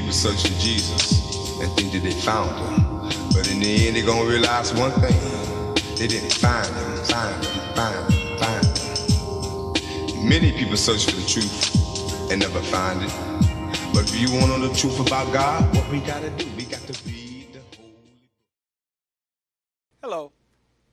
people search for Jesus and think that they found him. But in the end, they're gonna realize one thing. They didn't find him. Many people search for the truth and never find it. But if you want to know the truth about God, what we gotta do, we got to read the Holy Book. Hello,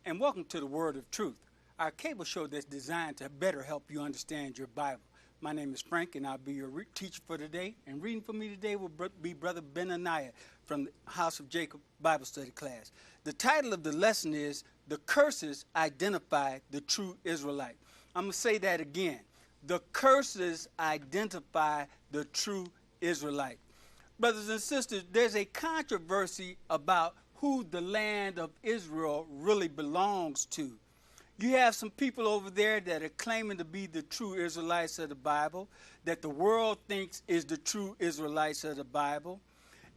and welcome to the Word of Truth, our cable show that's designed to better help you understand your Bible. My name is Frank, and I'll be your teacher for today. And reading for me today will be Brother Benaniah from the House of Jacob Bible Study class. The title of the lesson is, The Curses Identify the True Israelite. I'm going to say that again. The curses identify the true Israelite. Brothers and sisters, there's a controversy about who the land of Israel really belongs to. You have some people over there that are claiming to be the true Israelites of the Bible, that the world thinks is the true Israelites of the Bible.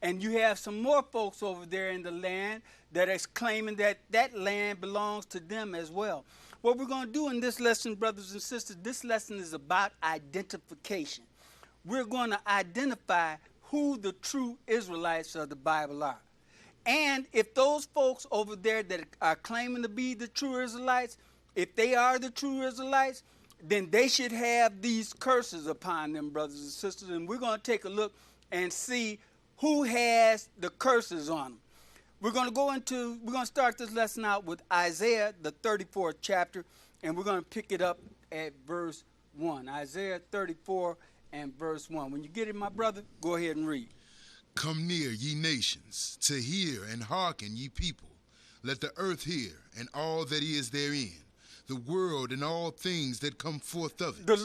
And you have some more folks over there in the land that is claiming that that land belongs to them as well. What we're going to do in this lesson, brothers and sisters, this lesson is about identification. We're going to identify who the true Israelites of the Bible are. And if those folks over there that are claiming to be the true Israelites, if they are the true Israelites, then they should have these curses upon them, brothers and sisters. And we're going to take a look and see who has the curses on them. We're going to start this lesson out with Isaiah, the 34th chapter, and we're going to pick it up at verse 1. Isaiah 34 and verse 1. When you get it, my brother, go ahead and read. Come near, ye nations, to hear and hearken, ye people. Let the earth hear, and all that is therein, the world and all things that come forth of it. The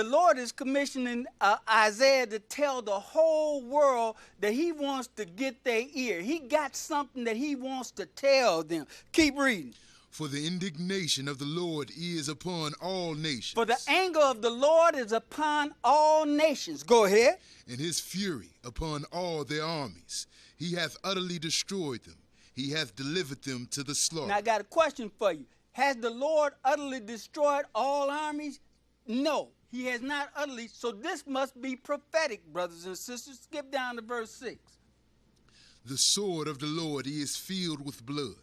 Lord is commissioning Isaiah to tell the whole world that he wants to get their ear. He got something that he wants to tell them. Keep reading. For the indignation of the Lord is upon all nations. For the anger of the Lord is upon all nations. Go ahead. And his fury upon all their armies. He hath utterly destroyed them. He hath delivered them to the slaughter. Now I got a question for you. Has the Lord utterly destroyed all armies? No, he has not utterly. So this must be prophetic, brothers and sisters. Skip down to verse 6. The sword of the Lord is filled with blood.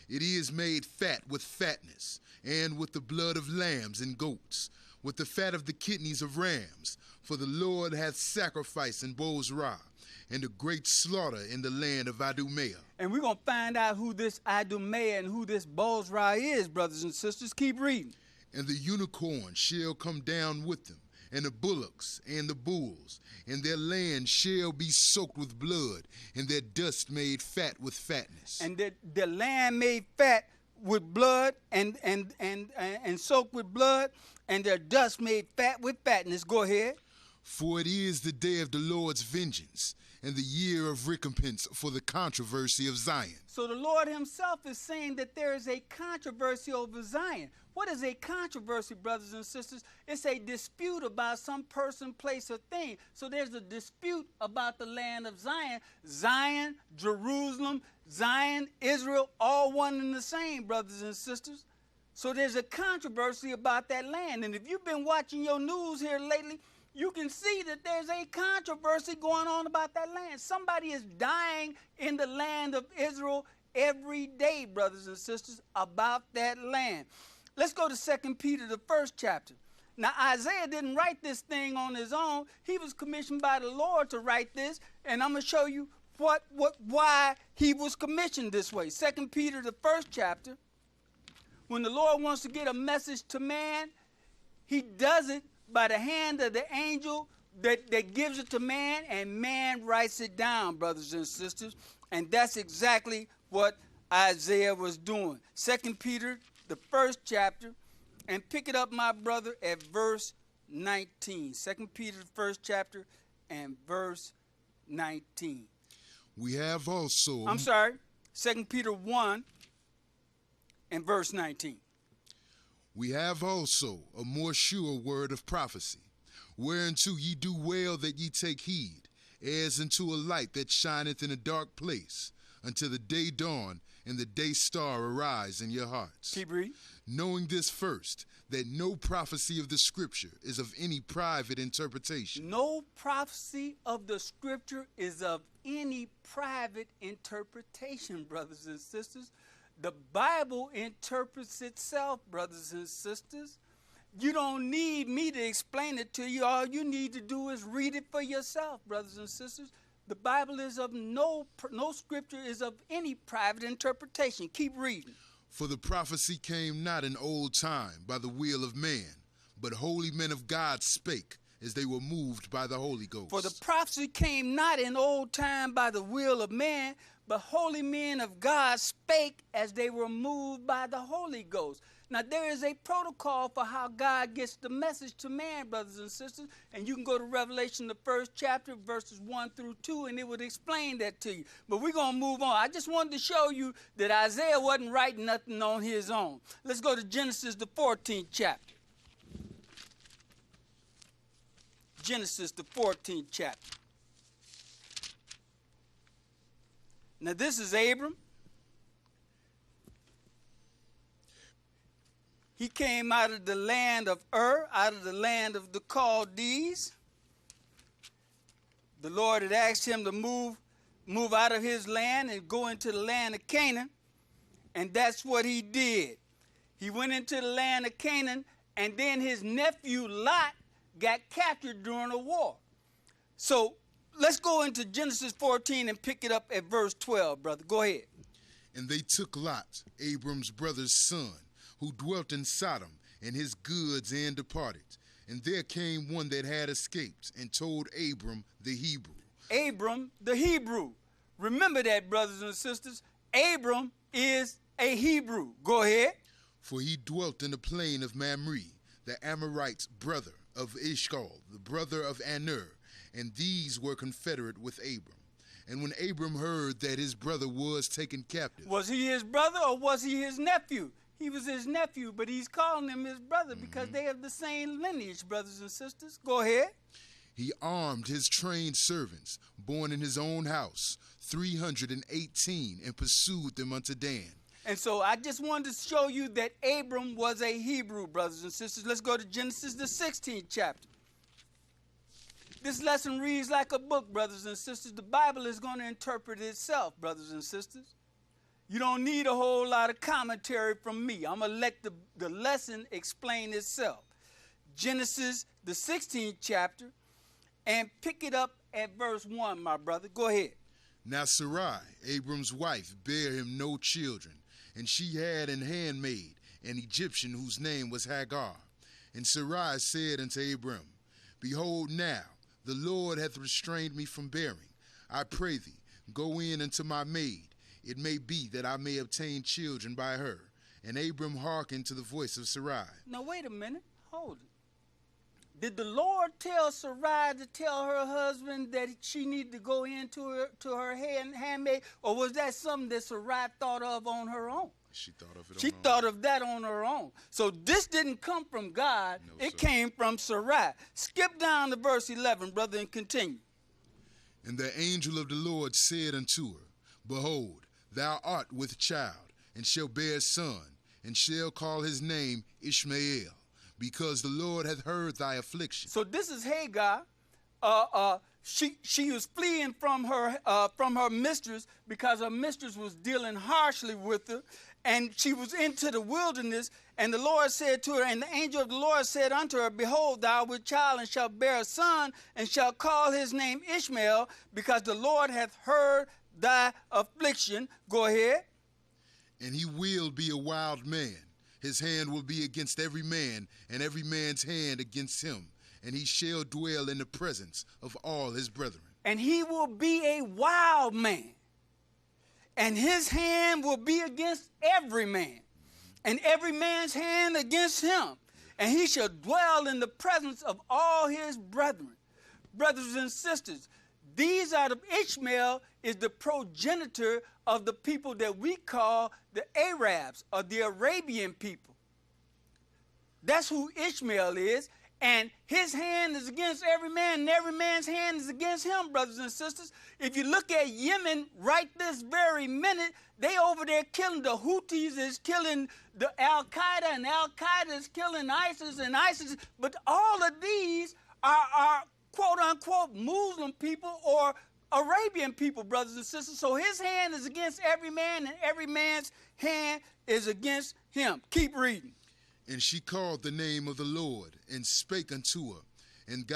It is made fat with fatness, and with the blood of lambs and goats, with the fat of the kidneys of rams. For the Lord hath sacrificed in Bozrah, and a great slaughter in the land of Idumea. And we're going to find out who this Idumea and who this Bozrah is, brothers and sisters. Keep reading. And the unicorn shall come down with them, and the bullocks and the bulls, and their land shall be soaked with blood, and their dust made fat with fatness. And the land made fat with blood and soaked with blood, and their dust made fat with fatness. Go ahead. For it is the day of the Lord's vengeance, and the year of recompense for the controversy of Zion. So the Lord himself is saying that there is a controversy over Zion. What is a controversy, brothers and sisters? It's a dispute about some person, place, or thing. So there's a dispute about the land of Zion. Zion, Jerusalem, Zion, Israel, all one and the same, brothers and sisters. So there's a controversy about that land. And if you've been watching your news here lately, you can see that there's a controversy going on about that land. Somebody is dying in the land of Israel every day, brothers and sisters, about that land. Let's go to 2 Peter, the 1st chapter. Now, Isaiah didn't write this thing on his own. He was commissioned by the Lord to write this, and I'm going to show you why he was commissioned this way. 2 Peter, the 1st chapter. When the Lord wants to get a message to man, he does it by the hand of the angel that gives it to man, and man writes it down, brothers and sisters. And that's exactly what Isaiah was doing. 2 Peter, the 1st chapter, and pick it up, my brother, at verse 19. 2 Peter, the 1st chapter, and verse 19. We have also... 2 Peter 1 and verse 19. We have also a more sure word of prophecy, whereunto ye do well that ye take heed, as unto a light that shineth in a dark place, until the day dawn and the day star arise in your hearts. Keep reading. Knowing this first, that no prophecy of the Scripture is of any private interpretation. No prophecy of the Scripture is of any private interpretation, brothers and sisters. The Bible interprets itself, brothers and sisters. You don't need me to explain it to you. All you need to do is read it for yourself, brothers and sisters. The Bible is of no Scripture is of any private interpretation. Keep reading. For the prophecy came not in old time by the will of man, but holy men of God spake as they were moved by the Holy Ghost. For the prophecy came not in old time by the will of man, but holy men of God spake as they were moved by the Holy Ghost. Now, there is a protocol for how God gets the message to man, brothers and sisters, and you can go to Revelation, the 1st chapter, verses 1 through 2, and it would explain that to you. But we're going to move on. I just wanted to show you that Isaiah wasn't writing nothing on his own. Let's go to Genesis, the 14th chapter. Genesis, the 14th chapter. Now, this is Abram. He came out of the land of Ur, out of the land of the Chaldees. The Lord had asked him to move out of his land and go into the land of Canaan, and that's what he did. He went into the land of Canaan, and then his nephew Lot got captured during a war. So let's go into Genesis 14 and pick it up at verse 12, brother. Go ahead. And they took Lot, Abram's brother's son, who dwelt in Sodom, and his goods, and departed. And there came one that had escaped, and told Abram the Hebrew. Abram the Hebrew. Remember that, brothers and sisters. Abram is a Hebrew. Go ahead. For he dwelt in the plain of Mamre, the Amorite's brother of Eshcol, the brother of Aner, and these were confederate with Abram. And when Abram heard that his brother was taken captive. Was he his brother or was he his nephew? He was his nephew, but he's calling him his brother because they have the same lineage, brothers and sisters. Go ahead. He armed his trained servants, born in his own house, 318, and pursued them unto Dan. And so I just wanted to show you that Abram was a Hebrew, brothers and sisters. Let's go to Genesis, the 16th chapter. This lesson reads like a book, brothers and sisters. The Bible is going to interpret itself, brothers and sisters. You don't need a whole lot of commentary from me. I'm going to let the lesson explain itself. Genesis, the 16th chapter, and pick it up at verse 1, my brother. Go ahead. Now Sarai, Abram's wife, bare him no children, and she had an handmaid, an Egyptian, whose name was Hagar. And Sarai said unto Abram, Behold now, the Lord hath restrained me from bearing. I pray thee, go in unto my maid. It may be that I may obtain children by her. And Abram hearkened to the voice of Sarai. Now, wait a minute. Hold it. Did the Lord tell Sarai to tell her husband that she needed to go into her handmaid? Or was that something that Sarai thought of on her own? She thought of it She thought of that on her own. So this didn't come from God. No, it came from Sarai. Skip down to verse 11, brother, and continue. And the angel of the Lord said unto her, Behold, thou art with child, and shalt bear a son, and shall call his name Ishmael, because the Lord hath heard thy affliction. So this is Hagar. She was fleeing from her mistress because her mistress was dealing harshly with her, and she was into the wilderness. And the Lord said to her, and the angel of the Lord said unto her, Behold, thou art with child, and shalt bear a son, and shalt call his name Ishmael, because the Lord hath heard thy affliction. Go ahead. And he will be a wild man. His hand will be against every man, and every man's hand against him. And he shall dwell in the presence of all his brethren. And he will be a wild man, and his hand will be against every man, and every man's hand against him. And he shall dwell in the presence of all his brethren. Brothers and sisters, Ishmael is the progenitor of the people that we call the Arabs, or the Arabian people. That's who Ishmael is. And his hand is against every man, and every man's hand is against him, brothers and sisters. If you look at Yemen right this very minute, they over there killing, the Houthis is killing the Al-Qaeda, and Al-Qaeda is killing ISIS, and ISIS, but all of these are quote-unquote Muslim people or Arabian people, brothers and sisters. So his hand is against every man, and every man's hand is against him. Keep reading. And she called the name of the Lord, and spake unto her, and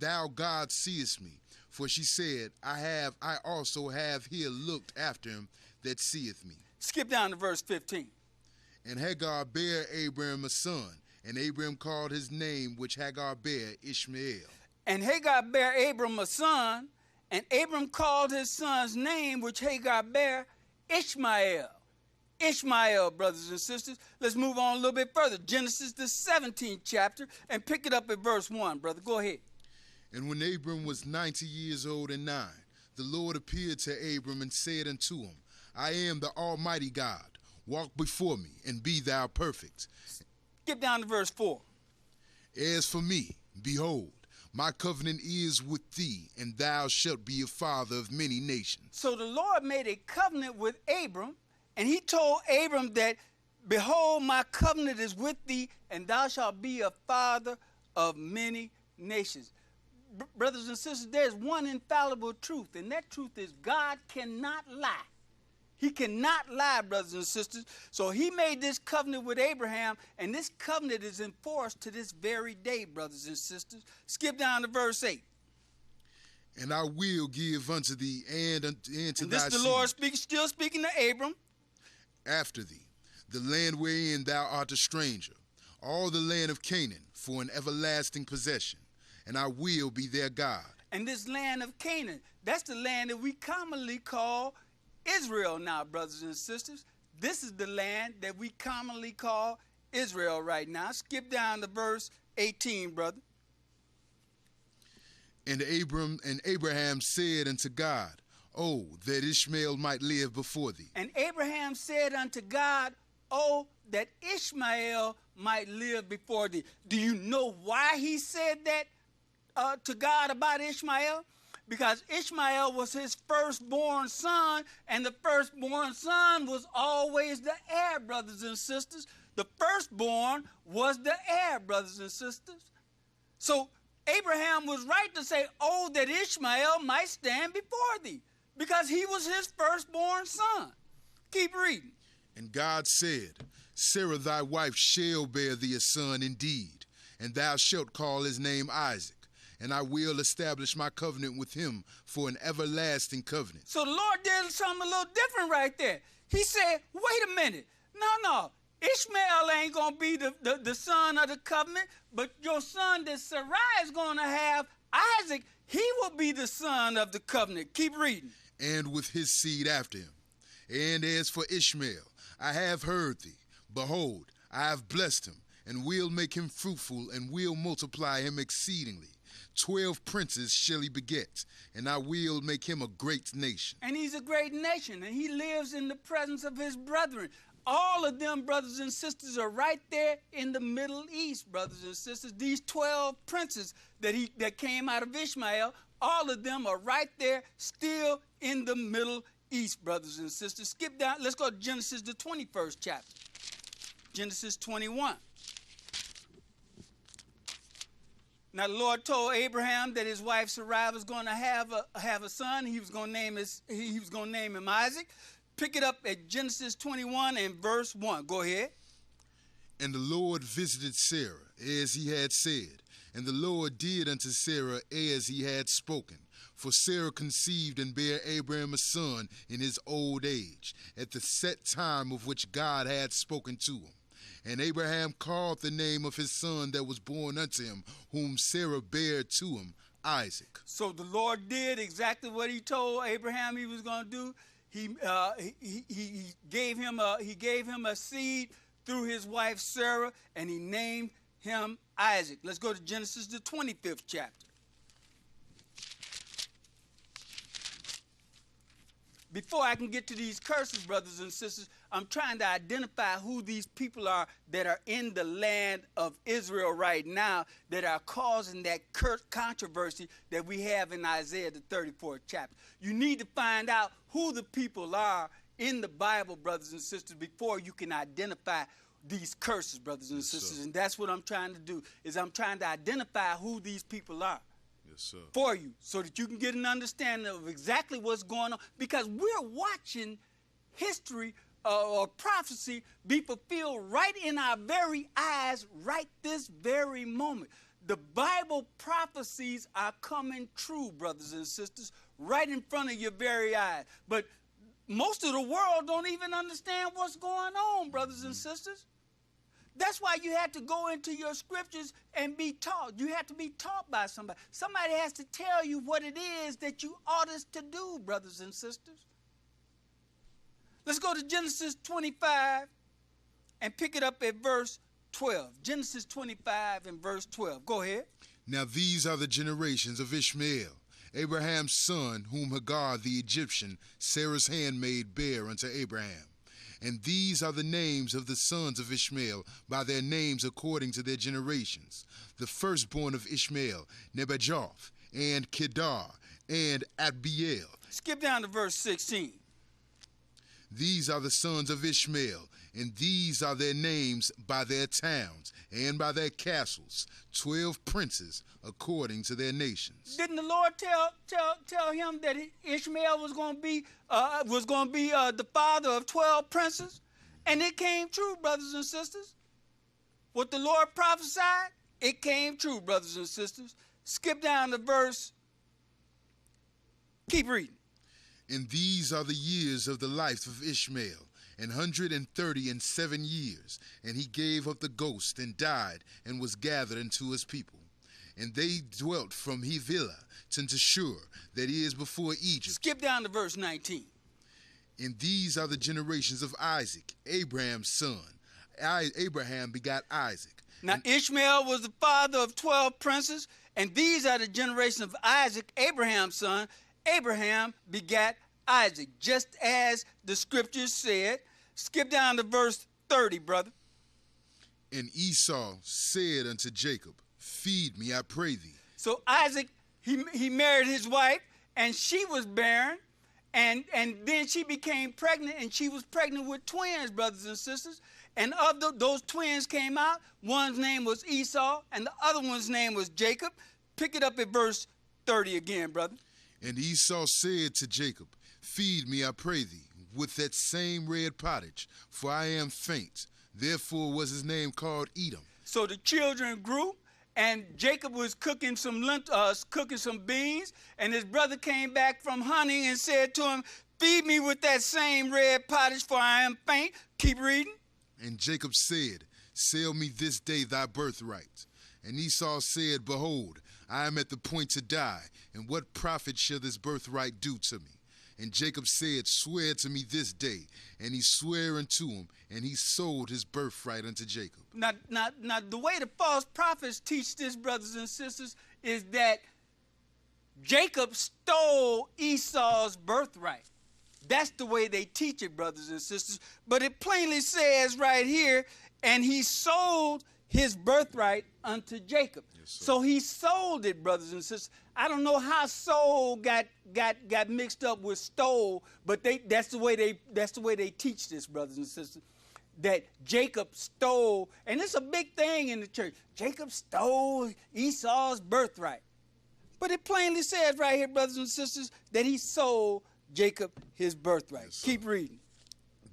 thou God seest me. For she said, I also have here looked after him that seeth me. Skip down to verse 15. And Hagar bare Abram a son, and Abram called his name which Hagar bare Ishmael. And Hagar bare Abram a son, and Abram called his son's name which Hagar bare Ishmael. Ishmael, brothers and sisters. Let's move on a little bit further. Genesis, the 17th chapter, and pick it up at verse 1, brother. Go ahead. And when Abram was 90 years old and 9, the Lord appeared to Abram and said unto him, I am the Almighty God. Walk before me, and be thou perfect. Skip down to verse 4. As for me, behold, my covenant is with thee, and thou shalt be a father of many nations. So the Lord made a covenant with Abram, and he told Abram that, behold, my covenant is with thee, and thou shalt be a father of many nations. Brothers and sisters, there's one infallible truth, and that truth is God cannot lie. He cannot lie, brothers and sisters. So he made this covenant with Abraham, and this covenant is enforced to this very day, brothers and sisters. Skip down to verse 8. And I will give unto thee and to thy seed. This is the Lord still speaking to Abram. After thee, the land wherein thou art a stranger, all the land of Canaan, for an everlasting possession, and I will be their God. And this land of Canaan, that's the land that we commonly call Israel now, brothers and sisters. This is the land that we commonly call Israel right now. Skip down to verse 18, brother. And Abraham said unto God, Oh, that Ishmael might live before thee. And Abraham said unto God, Oh, that Ishmael might live before thee. Do you know why he said that to God about Ishmael? Because Ishmael was his firstborn son, and the firstborn son was always the heir, brothers and sisters. The firstborn was the heir, brothers and sisters. So Abraham was right to say, Oh, that Ishmael might stand before thee, because he was his firstborn son. Keep reading. And God said, Sarah thy wife shall bear thee a son indeed, and thou shalt call his name Isaac, and I will establish my covenant with him for an everlasting covenant. So the Lord did something a little different right there. He said, wait a minute. No. Ishmael ain't going to be the son of the covenant, but your son that Sarai is going to have, Isaac, he will be the son of the covenant. Keep reading. And with his seed after him. And as for Ishmael, I have heard thee. Behold, I have blessed him, and will make him fruitful, and will multiply him exceedingly. 12 princes shall he beget, and I will make him a great nation. And he's a great nation, and he lives in the presence of his brethren. All of them, brothers and sisters, are right there in the Middle East, brothers and sisters. These 12 princes that came out of Ishmael, all of them are right there still in the Middle East, brothers and sisters. Skip down. Let's go to Genesis, the 21st chapter. Genesis 21. Now the Lord told Abraham that his wife Sarai was going to have a son. He was going to name him Isaac. Pick it up at Genesis 21 and verse 1. Go ahead. And the Lord visited Sarah as he had said, and the Lord did unto Sarah as he had spoken. For Sarah conceived and bare Abraham a son in his old age, at the set time of which God had spoken to him. And Abraham called the name of his son that was born unto him, whom Sarah bare to him, Isaac. So the Lord did exactly what he told Abraham he was going to do. He gave him a seed through his wife Sarah, and he named him Isaac. Let's go to Genesis, the 25th chapter. before I can get to these curses, brothers and sisters, I'm trying to identify who these people are that are in the land of Israel right now that are causing that controversy that we have in Isaiah the 34th chapter. You need to find out who the people are in the Bible, brothers and sisters, before you can identify these curses, brothers and sisters. And that's what I'm trying to do, is I'm trying to identify who these people are. For you, so that you can get an understanding of exactly what's going on, because we're watching history or prophecy be fulfilled right in our very eyes right this very moment. The Bible prophecies are coming true, brothers and sisters, right in front of your very eyes. But most of the world don't even understand what's going on, brothers and sisters. That's why you have to go into your scriptures and be taught. You have to be taught by somebody. Somebody has to tell you what it is that you ought to do, brothers and sisters. Let's go to Genesis 25 and pick it up at verse 12. Genesis 25 and verse 12. Go ahead. Now these are the generations of Ishmael, Abraham's son, whom Hagar the Egyptian, Sarah's handmaid, bare unto Abraham. And these are the names of the sons of Ishmael, by their names according to their generations. The firstborn of Ishmael, Nebajoth, and Kedar, and Abiel. Skip down to verse 16. These are the sons of Ishmael, and these are their names by their towns and by their castles, 12 princes according to their nations. Didn't the Lord tell him that Ishmael was going to be the father of 12 princes? And it came true, brothers and sisters. What the Lord prophesied, it came true, brothers and sisters. Skip down to verse. Keep reading. And these are the years of the life of Ishmael, 137 years. And he gave up the ghost and died, and was gathered unto his people. And they dwelt from Havilah to Shur, that is before Egypt. Skip down to verse 19. And these are the generations of Isaac, Abraham's son. Abraham begot Isaac. Now Ishmael was the father of 12 princes, and these are the generations of Isaac, Abraham's son. Abraham begat Isaac, just as the scriptures said. Skip down to verse 30, brother. And Esau said unto Jacob, feed me, I pray thee. So Isaac, he married his wife, and she was barren, and then she became pregnant, and she was pregnant with twins, brothers and sisters. And of those twins came out. One's name was Esau, and the other one's name was Jacob. Pick it up at verse 30 again, brother. And Esau said to Jacob, feed me, I pray thee, with that same red pottage, for I am faint. Therefore was his name called Edom. So the children grew, and Jacob was cooking some beans, and his brother came back from hunting and said to him, feed me with that same red pottage, for I am faint. Keep reading. And Jacob said, sell me this day thy birthright. And Esau said, behold, I am at the point to die, and what profit shall this birthright do to me? And Jacob said, swear to me this day. And he sware unto him, and he sold his birthright unto Jacob. Now, the way the false prophets teach this, brothers and sisters, is that Jacob stole Esau's birthright. That's the way they teach it, brothers and sisters. But it plainly says right here, and he sold his birthright unto Jacob. Yes, so he sold it, brothers and sisters. I don't know how sold got mixed up with stole, but that's the way they teach this, brothers and sisters. That Jacob stole, and it's a big thing in the church. Jacob stole Esau's birthright. But it plainly says right here, brothers and sisters, that he sold Jacob his birthright. Yes, keep reading.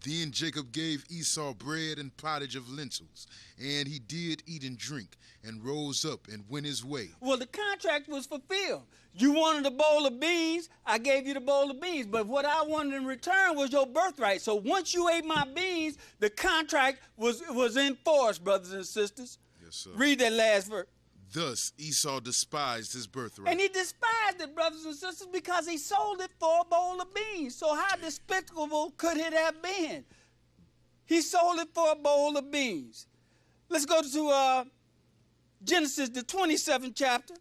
Then Jacob gave Esau bread and pottage of lentils, and he did eat and drink, and rose up and went his way. Well, the contract was fulfilled. You wanted a bowl of beans, I gave you the bowl of beans, but what I wanted in return was your birthright. So once you ate my beans, the contract was in force, brothers and sisters. Yes, sir. Read that last verse. Thus Esau despised his birthright. And he despised it, brothers and sisters, because he sold it for a bowl of beans. So how despicable could it have been? He sold it for a bowl of beans. Let's go to Genesis, the 27th chapter.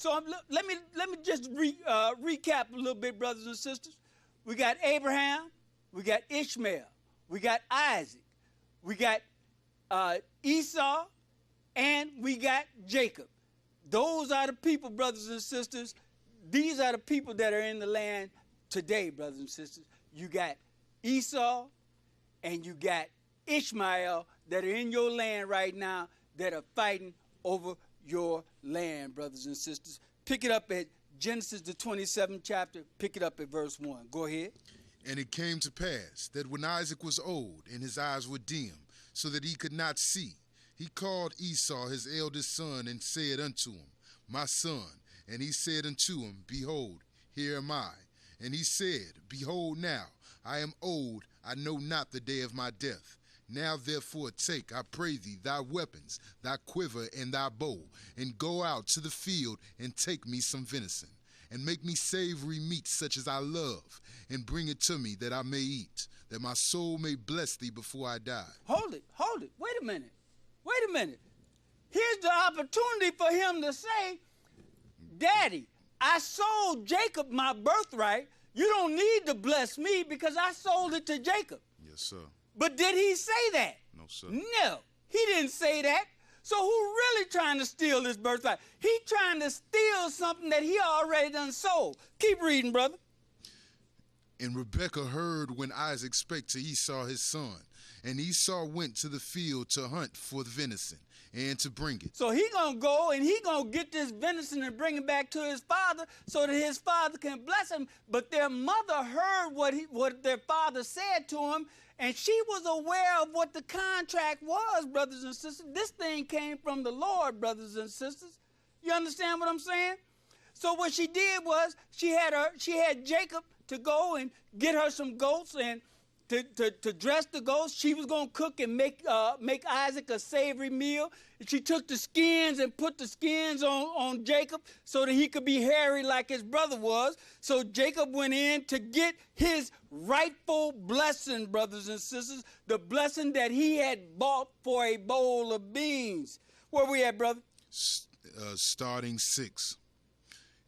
So let me just recap a little bit, brothers and sisters. We got Abraham, we got Ishmael, we got Isaac, we got Esau, and we got Jacob. Those are the people, brothers and sisters. These are the people that are in the land today, brothers and sisters. You got Esau and you got Ishmael that are in your land right now that are fighting over your land, brothers and sisters. Pick it up at Genesis, the 27th chapter. Pick it up at verse 1. Go ahead. And it came to pass that when Isaac was old and his eyes were dim, so that he could not see, he called Esau his eldest son and said unto him, My son. And he said unto him, Behold, here am I. And he said, Behold now, I am old, I know not the day of my death. Now therefore take, I pray thee, thy weapons, thy quiver, and thy bow, and go out to the field, and take me some venison, and make me savory meat such as I love, and bring it to me that I may eat, that my soul may bless thee before I die. Hold it. Wait a minute. Here's the opportunity for him to say, Daddy, I sold Jacob my birthright. You don't need to bless me because I sold it to Jacob. Yes, sir. But did he say that? No, sir. No, he didn't say that. So who really trying to steal this birthright? He trying to steal something that he already done sold. Keep reading, brother. And Rebekah heard when Isaac spake to Esau his son. And Esau went to the field to hunt for the venison and to bring it. So he gonna go and he gonna get this venison and bring it back to his father so that his father can bless him. But their mother heard what their father said to him, and she was aware of what the contract was, brothers and sisters. This thing came from the Lord, brothers and sisters. You understand what I'm saying? So what she did was she had Jacob to go and get her some goats and to dress the goats. She was going to cook and make Isaac a savory meal. She took the skins and put the skins on Jacob so that he could be hairy like his brother was. So Jacob went in to get his rightful blessing, brothers and sisters, the blessing that he had bought for a bowl of beans. Where we at, brother? Starting 6.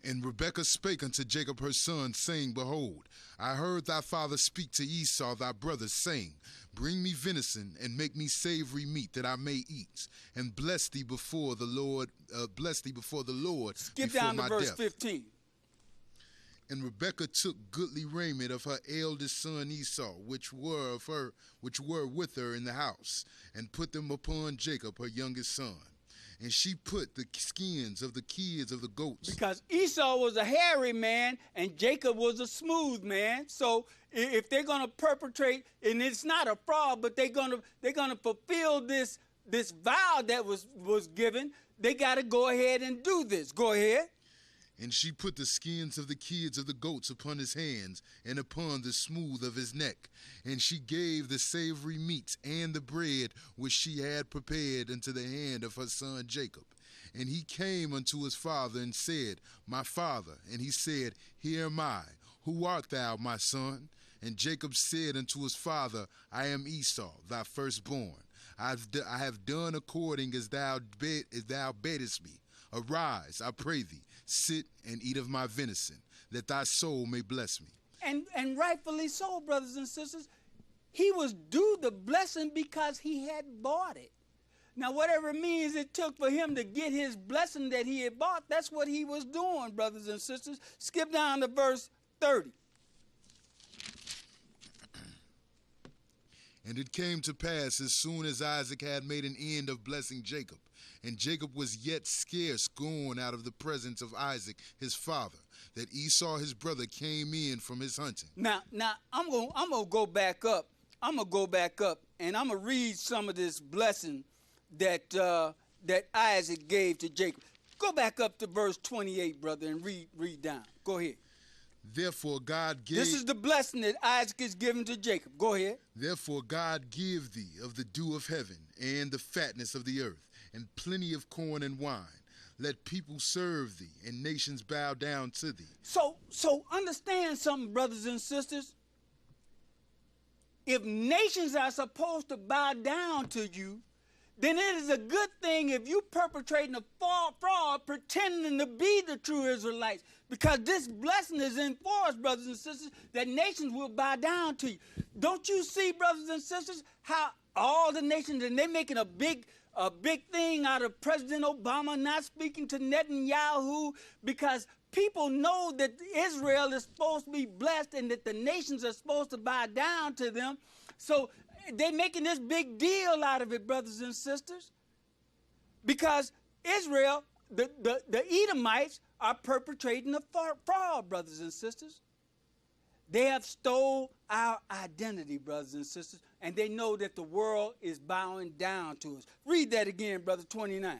And Rebekah spake unto Jacob her son, saying, Behold, I heard thy father speak to Esau thy brother, saying, Bring me venison, and make me savory meat, that I may eat, and bless thee before the Lord. Skip down to verse 15. And Rebekah took goodly raiment of her eldest son Esau, which were with her in the house, and put them upon Jacob her youngest son. And she put the skins of the kids of the goats. Because Esau was a hairy man and Jacob was a smooth man. So if they're going to perpetrate, and it's not a fraud, but they're going to fulfill this vow that was given, they got to go ahead and do this. Go ahead. And she put the skins of the kids of the goats upon his hands and upon the smooth of his neck. And she gave the savory meats and the bread which she had prepared into the hand of her son Jacob. And he came unto his father and said, My father. And he said, Here am I. Who art thou, my son? And Jacob said unto his father, I am Esau, thy firstborn. I have done according as thou badest me. Arise, I pray thee, sit and eat of my venison, that thy soul may bless me. And rightfully so, brothers and sisters. He was due the blessing because he had bought it. Now, whatever means it took for him to get his blessing that he had bought, that's what he was doing, brothers and sisters. Skip down to verse 30. And it came to pass as soon as Isaac had made an end of blessing Jacob, and Jacob was yet scarce gone out of the presence of Isaac his father, that Esau his brother came in from his hunting. Now I'm gonna go back up. I'm gonna go back up, and I'm gonna read some of this blessing that Isaac gave to Jacob. Go back up to verse 28, brother, and read down. Go ahead. Therefore God gave... This is the blessing that Isaac is giving to Jacob. Go ahead. Therefore God give thee of the dew of heaven and the fatness of the earth, and plenty of corn and wine. Let people serve thee, and nations bow down to thee. So understand something, brothers and sisters. If nations are supposed to bow down to you, then it is a good thing if you perpetrating a fraud pretending to be the true Israelites, because this blessing is in for us, brothers and sisters, that nations will bow down to you. Don't you see, brothers and sisters, how all the nations, and they're making a big thing out of President Obama not speaking to Netanyahu, because people know that Israel is supposed to be blessed and that the nations are supposed to bow down to them. So they're making this big deal out of it, brothers and sisters, because Israel, the Edomites, are perpetrating a fraud, brothers and sisters. They have stole our identity, brothers and sisters, and they know that the world is bowing down to us. Read that again, brother, 29.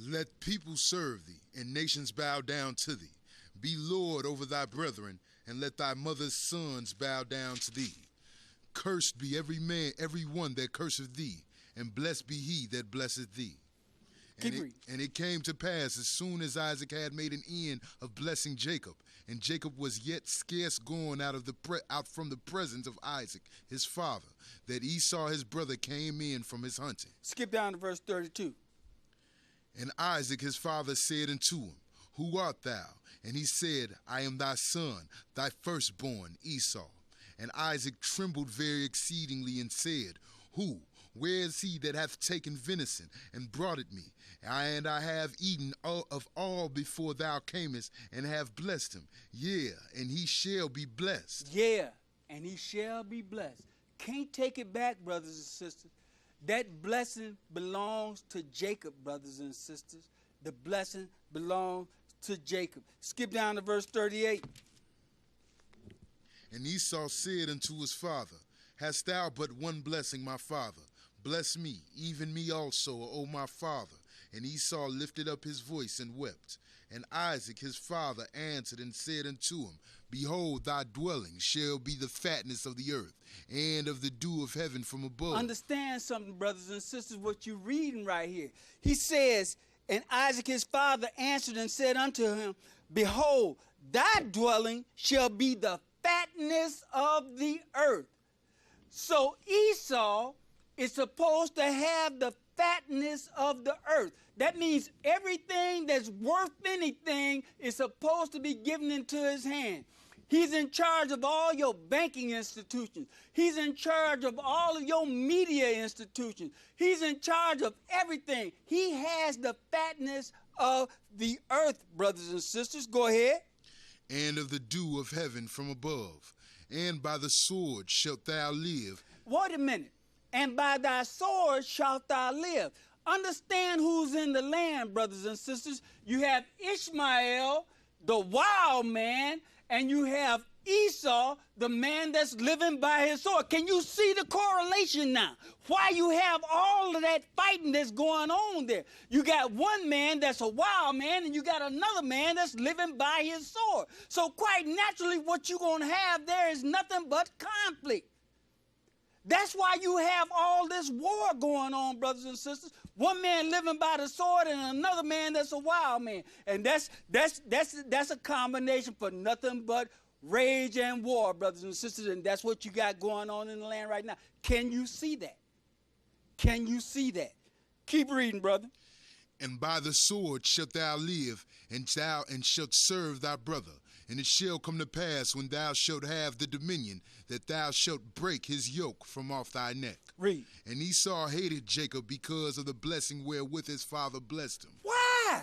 Let people serve thee, and nations bow down to thee. Be Lord over thy brethren, and let thy mother's sons bow down to thee. Cursed be every one that curseth thee, and blessed be he that blesseth thee. And it came to pass, as soon as Isaac had made an end of blessing Jacob, and Jacob was yet scarce gone out from the presence of Isaac his father, that Esau his brother came in from his hunting. Skip down to verse 32. And Isaac his father said unto him, Who art thou? And he said, I am thy son, thy firstborn, Esau. And Isaac trembled very exceedingly and said, Who? Where is he that hath taken venison and brought it me? And I have eaten of all before thou camest, and have blessed him. Yeah, and he shall be blessed. Yeah, and he shall be blessed. Can't take it back, brothers and sisters. That blessing belongs to Jacob, brothers and sisters. The blessing belongs to Jacob. Skip down to verse 38. And Esau said unto his father, Hast thou but one blessing, my father? Bless me, even me also, O my father. And Esau lifted up his voice and wept. And Isaac his father answered and said unto him, Behold, thy dwelling shall be the fatness of the earth, and of the dew of heaven from above. Understand something, brothers and sisters, what you're reading right here. He says, and Isaac his father answered and said unto him, Behold, thy dwelling shall be the fatness of the earth. So Esau is supposed to have the fatness of the earth. That means everything that's worth anything is supposed to be given into his hand. He's in charge of all your banking institutions. He's in charge of all of your media institutions. He's in charge of everything. He has the fatness of the earth, brothers and sisters. Go ahead. And of the dew of heaven from above. And by the sword shalt thou live. Wait a minute. And by thy sword shalt thou live. Understand who's in the land, brothers and sisters. You have Ishmael, the wild man, and you have Esau, the man that's living by his sword. Can you see the correlation now? Why you have all of that fighting that's going on there? You got one man that's a wild man, and you got another man that's living by his sword. So quite naturally, what you're going to have there is nothing but conflict. That's why you have all this war going on, brothers and sisters. One man living by the sword and another man that's a wild man. And that's a combination for nothing but rage and war, brothers and sisters. And that's what you got going on in the land right now. Can you see that? Can you see that? Keep reading, brother. And by the sword shalt thou live, and shalt serve thy brother. And it shall come to pass, when thou shalt have the dominion, that thou shalt break his yoke from off thy neck. Read. And Esau hated Jacob because of the blessing wherewith his father blessed him. Why?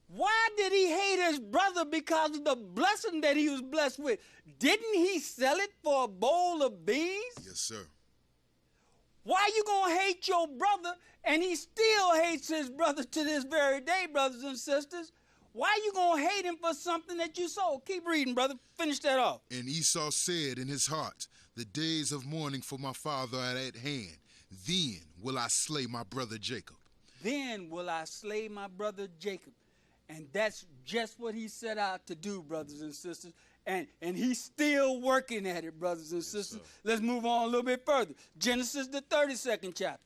Why did he hate his brother? Because of the blessing that he was blessed with. Didn't he sell it for a bowl of beans? Yes, sir. Why you gonna hate your brother? And he still hates his brother to this very day, brothers and sisters. Why you gonna hate him for something that you sold? Keep reading, brother. Finish that off. And Esau said in his heart, The days of mourning for my father are at hand. Then will I slay my brother Jacob. Then will I slay my brother Jacob. And that's just what he set out to do, brothers and sisters. And he's still working at it, brothers and sisters. Yes, let's move on a little bit further. Genesis, the 32nd chapter.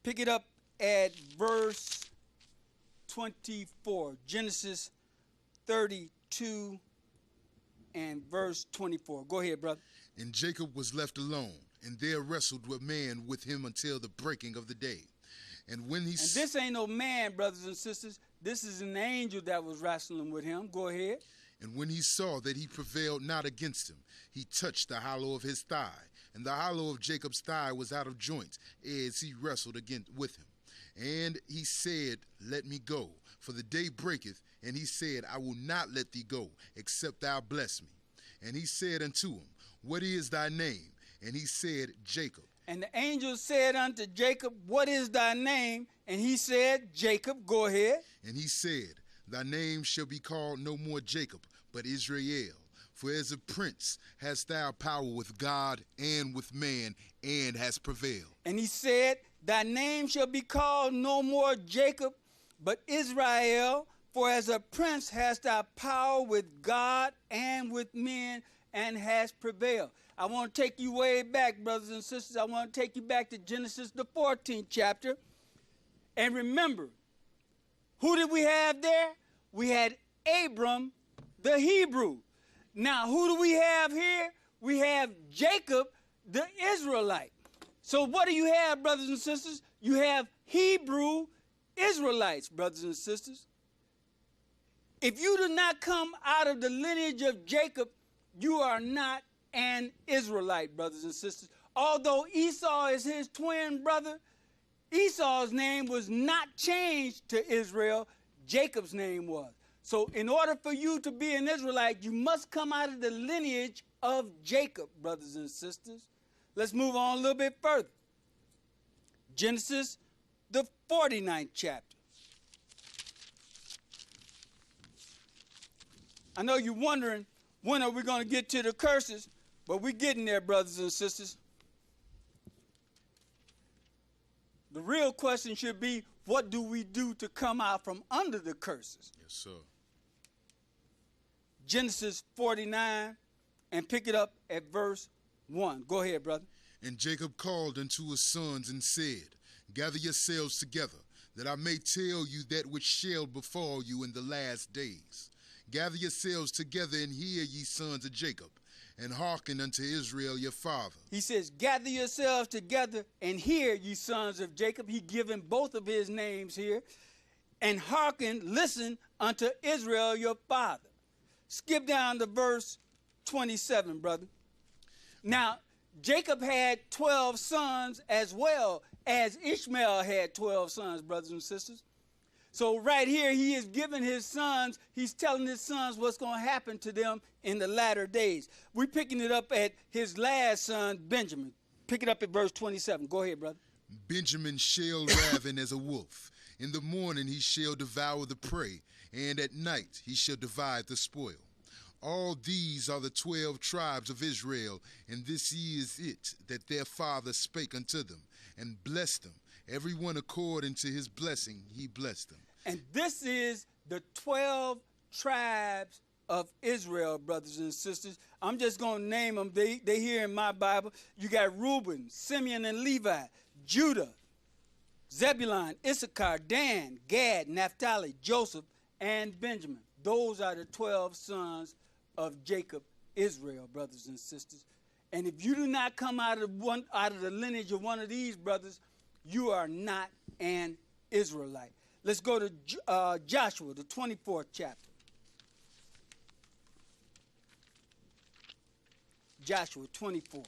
Pick it up at verse 24. Genesis 32 and verse 24. Go ahead, brother. And Jacob was left alone, and there wrestled a man with him until the breaking of the day. And when he... And this ain't no man, brothers and sisters. This is an angel that was wrestling with him. Go ahead. And when he saw that he prevailed not against him, he touched the hollow of his thigh. And the hollow of Jacob's thigh was out of joint, as he wrestled again with him. And he said, Let me go, for the day breaketh. And he said, I will not let thee go, except thou bless me. And he said unto him, What is thy name? And he said, Jacob. And the angel said unto Jacob, What is thy name? And he said, Jacob. Go ahead. And he said, Thy name shall be called no more Jacob, but Israel. For as a prince hast thou power with God and with man, and hast prevailed. And he said, Thy name shall be called no more Jacob, but Israel. For as a prince hast thou power with God and with men, and hast prevailed. I want to take you way back, brothers and sisters. I want to take you back to Genesis, the 14th chapter. And remember, who did we have there? We had Abram, the Hebrew. Now, who do we have here? We have Jacob, the Israelite. So what do you have, brothers and sisters? You have Hebrew Israelites, brothers and sisters. If you do not come out of the lineage of Jacob, you are not an Israelite, brothers and sisters. Although Esau is his twin brother, Esau's name was not changed to Israel. Jacob's name was. So in order for you to be an Israelite, you must come out of the lineage of Jacob, brothers and sisters. Let's move on a little bit further. Genesis, the 49th chapter. I know you're wondering, when are we going to get to the curses? But we're getting there, brothers and sisters. The real question should be, what do we do to come out from under the curses? Yes, sir. Genesis 49, and pick it up at verse 1. Go ahead, brother. And Jacob called unto his sons and said, Gather yourselves together, that I may tell you that which shall befall you in the last days. Gather yourselves together and hear, ye sons of Jacob, and hearken unto Israel your father. He says, gather yourselves together and hear, ye sons of Jacob. He given both of his names here. And hearken, listen unto Israel your father. Skip down to verse 27, brother. Now, Jacob had 12 sons as well as Ishmael had 12 sons, brothers and sisters. So right here, he is giving his sons, he's telling his sons what's going to happen to them in the latter days. We're picking it up at his last son, Benjamin. Pick it up at verse 27. Go ahead, brother. Benjamin shall raven as a wolf. In the morning he shall devour the prey, and at night he shall divide the spoil. All these are the 12 tribes of Israel, and this is it that their father spake unto them, and blessed them. Every one according to his blessing he blessed them. And this is the 12 tribes of Israel, brothers and sisters. I'm just going to name them. They here in my Bible. You got Reuben, Simeon, and Levi, Judah, Zebulun, Issachar, Dan, Gad, Naphtali, Joseph, and Benjamin. Those are the 12 sons of Jacob, Israel, brothers and sisters. And if you do not come out of the lineage of one of these brothers, you are not an Israelite. Let's go to Joshua, the 24th chapter. Joshua 24.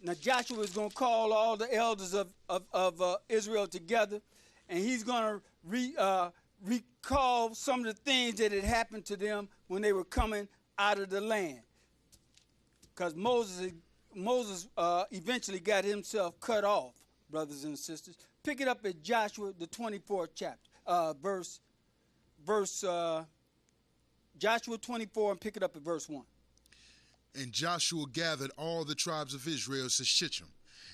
Now Joshua is going to call all the elders of Israel together, and he's going to recall some of the things that had happened to them when they were coming out of the land. Because Moses eventually got himself cut off, brothers and sisters. Pick it up at Joshua, the 24th chapter, Joshua 24, and pick it up at verse 1. And Joshua gathered all the tribes of Israel to Shittim,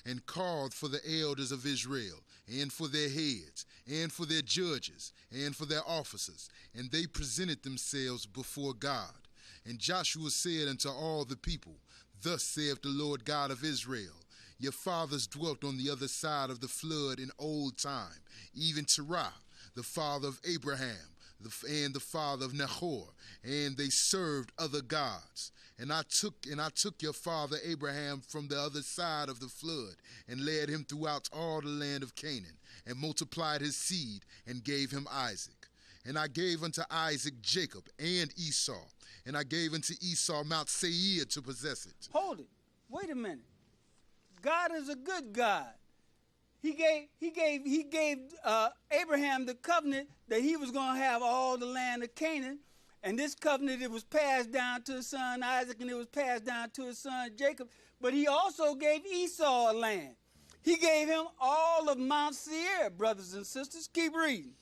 and called for the elders of Israel, and for their heads, and for their judges, and for their officers, and they presented themselves before God. And Joshua said unto all the people, Thus saith the Lord God of Israel, Your fathers dwelt on the other side of the flood in old time, even Terah, the father of Abraham, and the father of Nahor, and they served other gods. And I took your father Abraham from the other side of the flood, and led him throughout all the land of Canaan, and multiplied his seed, and gave him Isaac. And I gave unto Isaac Jacob and Esau, and I gave unto Esau Mount Seir to possess it. Hold it. Wait a minute. God is a good God. He gave Abraham the covenant that he was going to have all the land of Canaan. And this covenant, it was passed down to his son Isaac, and it was passed down to his son Jacob. But he also gave Esau a land. He gave him all of Mount Seir, brothers and sisters. Keep reading.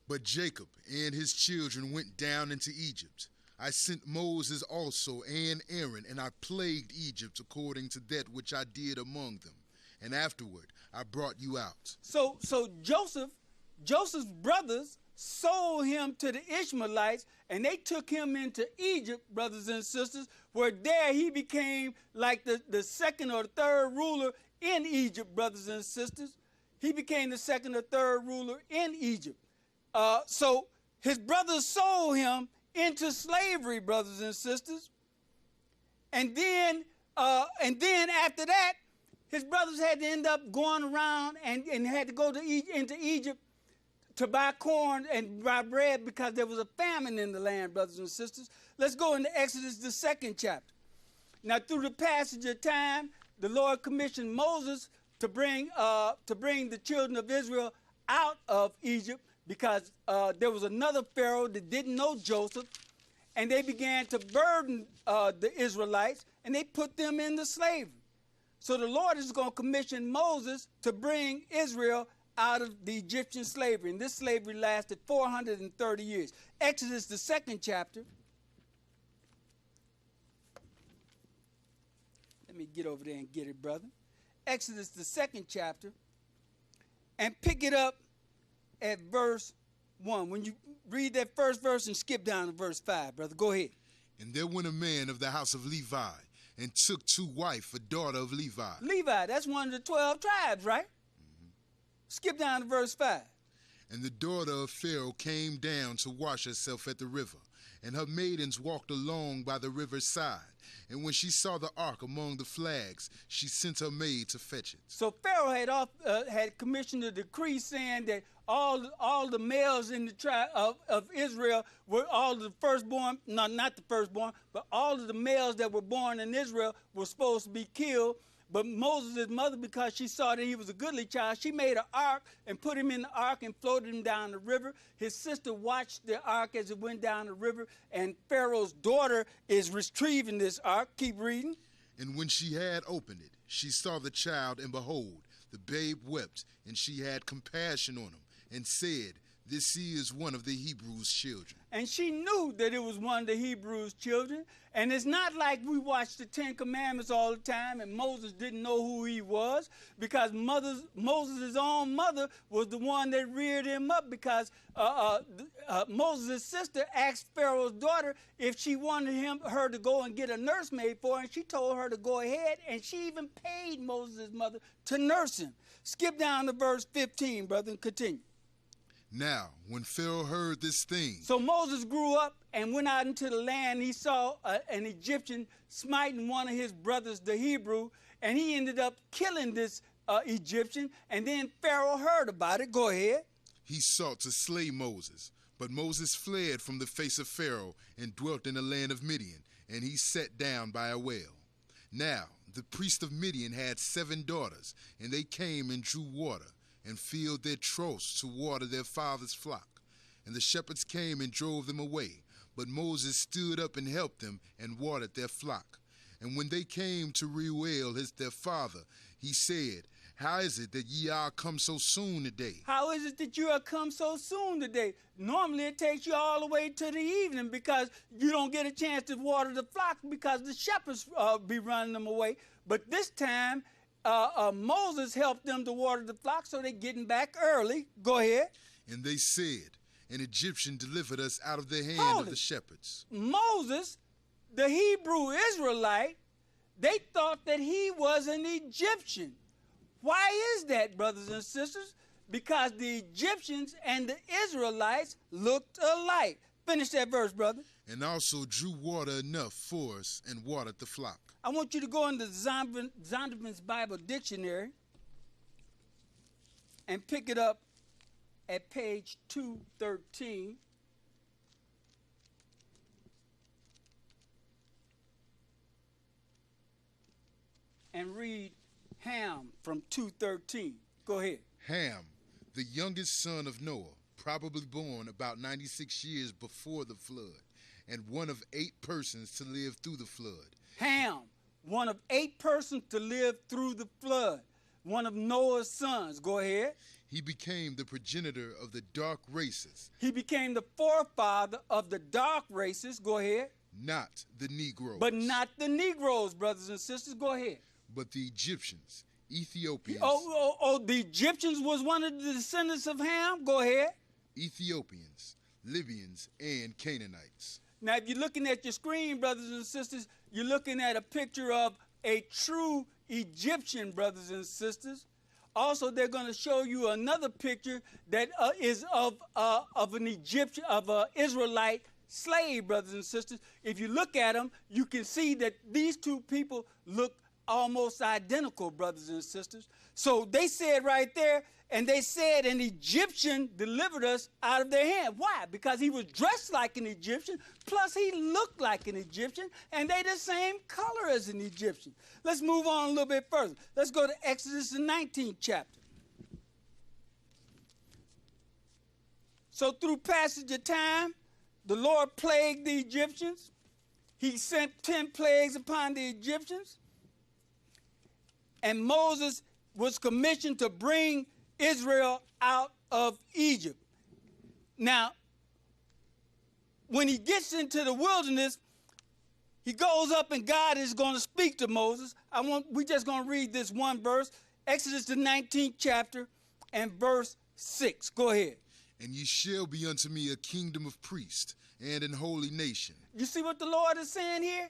But Jacob and his children went down into Egypt. I sent Moses also and Aaron, and I plagued Egypt according to that which I did among them. And afterward I brought you out. So Joseph's brothers sold him to the Ishmaelites, and they took him into Egypt, brothers and sisters, where there he became like the second or third ruler in Egypt, brothers and sisters. He became the second or third ruler in Egypt. So his brothers sold him into slavery, brothers and sisters. And then after that, his brothers had to end up going around and had to go into Egypt to buy corn and buy bread because there was a famine in the land, brothers and sisters. Let's go into Exodus, the 2nd chapter. Now, through the passage of time, the Lord commissioned Moses to bring the children of Israel out of Egypt because there was another Pharaoh that didn't know Joseph, and they began to burden the Israelites, and they put them into slavery. So the Lord is going to commission Moses to bring Israel out of the Egyptian slavery. And this slavery lasted 430 years. Exodus, the 2nd chapter. Let me get over there and get it, brother. Exodus, the 2nd chapter. And pick it up at verse 1. When you read that first verse and skip down to verse 5, brother. Go ahead. And there went a man of the house of Levi, and took to wife a daughter of Levi. Levi, that's one of the 12 tribes, right? Mm-hmm. Skip down to verse 5. And the daughter of Pharaoh came down to wash herself at the river, and her maidens walked along by the river's side. And when she saw the ark among the flags, she sent her maid to fetch it. So Pharaoh had commissioned a decree saying that all the males in the tribe of Israel were all the firstborn, not the firstborn, but all of the males that were born in Israel were supposed to be killed. But Moses' mother, because she saw that he was a goodly child, she made an ark and put him in the ark and floated him down the river. His sister watched the ark as it went down the river, and Pharaoh's daughter is retrieving this ark. Keep reading. And when she had opened it, she saw the child, and behold, the babe wept, and she had compassion on him, and said, This is one of the Hebrews' children. And she knew that it was one of the Hebrews' children. And it's not like we watch the 10 Commandments all the time and Moses didn't know who he was, because Moses' own mother was the one that reared him up, because Moses' sister asked Pharaoh's daughter if she wanted her to go and get a nursemaid for her, and she told her to go ahead, and she even paid Moses' mother to nurse him. Skip down to verse 15, brother, and continue. Now, when Pharaoh heard this thing... So Moses grew up and went out into the land. He saw an Egyptian smiting one of his brothers, the Hebrew, and he ended up killing this Egyptian, and then Pharaoh heard about it. Go ahead. He sought to slay Moses, but Moses fled from the face of Pharaoh and dwelt in the land of Midian, and he sat down by a well. Now, the priest of Midian had 7 daughters, and they came and drew water, and filled their troughs to water their father's flock. And the shepherds came and drove them away. But Moses stood up and helped them and watered their flock. And when they came to rewail their father, he said, How is it that ye are come so soon today? How is it that you are come so soon today? Normally it takes you all the way to the evening, because you don't get a chance to water the flock because the shepherds be running them away. But this time, Moses helped them to water the flock, so they're getting back early. Go ahead. And they said, An Egyptian delivered us out of the hand of the shepherds. Moses, the Hebrew Israelite, they thought that he was an Egyptian. Why is that, brothers and sisters? because the Egyptians and the Israelites looked alike. Finish that verse, brother. And also drew water enough for us and watered the flock. I want you to go into Zondervan's Bible Dictionary and pick it up at page 213. And read Ham from 2:13. Go ahead. Ham, the youngest son of Noah, probably born about 96 years before the flood, and one of 8 persons to live through the flood. Ham, one of 8 persons to live through the flood, one of Noah's sons. Go ahead. He became the progenitor of the dark races. He became the forefather of the dark races. Go ahead. Not the Negroes. But not the Negroes, brothers and sisters. Go ahead. But the Egyptians, Ethiopians. The Egyptians was one of the descendants of Ham? Go ahead. Ethiopians, Libyans, and Canaanites. Now, if you're looking at your screen, brothers and sisters, you're looking at a picture of a true Egyptian, brothers and sisters. Also, they're going to show you another picture that is of an Egyptian, of an Israelite slave, brothers and sisters. If you look at them, you can see that these two people look almost identical, brothers and sisters. So they said right there, and they said an Egyptian delivered us out of their hand. Why? Because he was dressed like an Egyptian, plus he looked like an Egyptian, and they the same color as an Egyptian. Let's move on a little bit further. Let's go to Exodus, the 19th chapter. So through passage of time, the Lord plagued the Egyptians. He sent 10 plagues upon the Egyptians. And Moses was commissioned to bring Israel out of Egypt. Now, when he gets into the wilderness, he goes up and God is going to speak to Moses. We're just going to read this one verse, Exodus the 19th chapter and verse 6. Go ahead. And ye shall be unto me a kingdom of priests and an holy nation. You see what the Lord is saying here?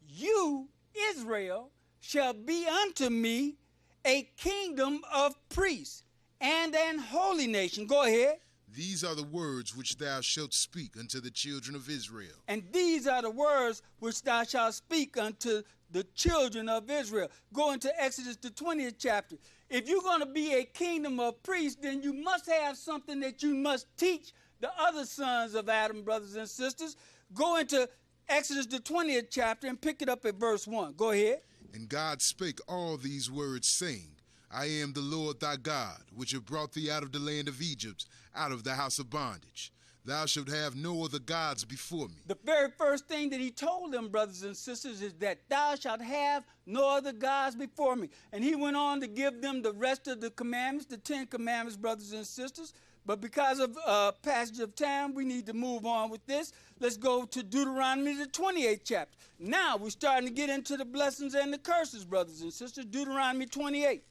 You, Israel, shall be unto me a kingdom of priests and an holy nation. Go ahead. These are the words which thou shalt speak unto the children of Israel. And these are the words which thou shalt speak unto the children of Israel. Go into Exodus the 20th chapter. If you're going to be a kingdom of priests, then you must have something that you must teach the other sons of Adam, brothers and sisters. Go into Exodus the 20th chapter and pick it up at verse 1. Go ahead. And God spake all these words, saying, I am the Lord thy God, which have brought thee out of the land of Egypt, out of the house of bondage. Thou shalt have no other gods before me. The very first thing that he told them, brothers and sisters, is that thou shalt have no other gods before me. And he went on to give them the rest of the commandments, the 10 commandments, brothers and sisters. But because of passage of time, we need to move on with this. Let's go to Deuteronomy, the 28th chapter. Now we're starting to get into the blessings and the curses, brothers and sisters. Deuteronomy 28.